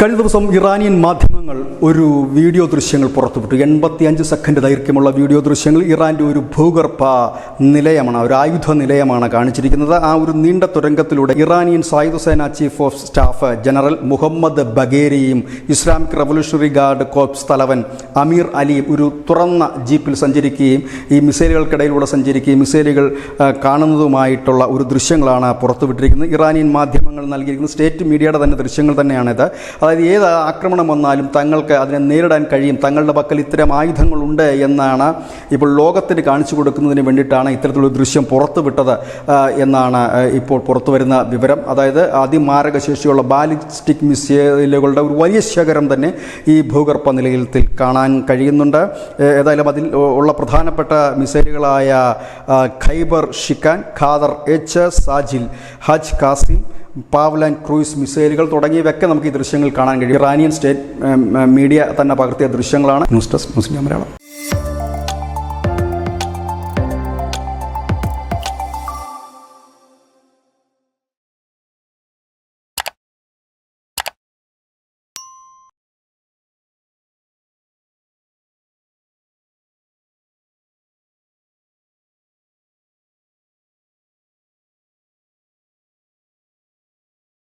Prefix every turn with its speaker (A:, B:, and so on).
A: കഴിഞ്ഞ ദിവസം ഇറാനിയൻ മാധ്യമങ്ങൾ ഒരു വീഡിയോ ദൃശ്യങ്ങൾ പുറത്തുവിട്ടു. 85 സെക്കൻഡ് ദൈർഘ്യമുള്ള വീഡിയോ ദൃശ്യങ്ങൾ ഇറാൻ്റെ ഒരു ഭൂഗർഭ നിലയമാണ്, ഒരു ആയുധ നിലയമാണ് കാണിച്ചിരിക്കുന്നത്. ആ ഒരു നീണ്ട തുരങ്കത്തിലൂടെ ഇറാനിയൻ സായുധസേന chief of staff general Muhammad ബഗേരിയും ഇസ്ലാമിക് റവല്യൂഷണറി ഗാർഡ് കോർപ്സ് തലവൻ അമീർ അലിയും ഒരു തുറന്ന ജീപ്പിൽ സഞ്ചരിക്കുകയും ഈ മിസൈലുകൾക്കിടയിലൂടെ സഞ്ചരിക്കുകയും മിസൈലുകൾ കാണുന്നതുമായിട്ടുള്ള ഒരു ദൃശ്യങ്ങളാണ് പുറത്തുവിട്ടിരിക്കുന്നത്. ഇറാനിയൻ മാധ്യമങ്ങൾ നൽകിയിരിക്കുന്ന സ്റ്റേറ്റ് മീഡിയയുടെ തന്നെ ദൃശ്യങ്ങൾ തന്നെയാണിത്. അതായത് ഏത് ആക്രമണം വന്നാലും തങ്ങൾക്ക് അതിനെ നേരിടാൻ കഴിയും, തങ്ങളുടെ പക്കൽ ഇത്തരം ആയുധങ്ങളുണ്ട് എന്നാണ് ഇപ്പോൾ ലോകത്തിന് കാണിച്ചു കൊടുക്കുന്നതിന് വേണ്ടിയിട്ടാണ് ഇത്തരത്തിലുള്ള ദൃശ്യം പുറത്തുവിട്ടത് എന്നാണ് ഇപ്പോൾ പുറത്തു വരുന്ന വിവരം. അതായത് അതിമാരക ശേഷിയുള്ള ബാലിസ്റ്റിക് മിസൈലുകളുടെ ഒരു വലിയ ശേഖരം തന്നെ ഈ ഭൂഗർഭ നിലയത്തിൽ കാണാൻ കഴിയുന്നുണ്ട്. ഏതായാലും അതിൽ ഉള്ള പ്രധാനപ്പെട്ട മിസൈലുകളായ ഖൈബർ ഷിക്കാൻ, ഖാദർ എച്ച്, സാജിൽ, ഹജ് കാസിം, പാവ്ലാൻ ക്രൂയിസ് മിസൈലുകൾ തുടങ്ങിയവയൊക്കെ നമുക്ക് ഈ ദൃശ്യങ്ങൾ കാണാൻ കഴിയും. ഇറാനിയൻ സ്റ്റേറ്റ് മീഡിയ തന്നെ പകർത്തിയ ദൃശ്യങ്ങളാണ്. ന്യൂസ് ഡെസ്ക് മുസ്ലിം മലയാളം.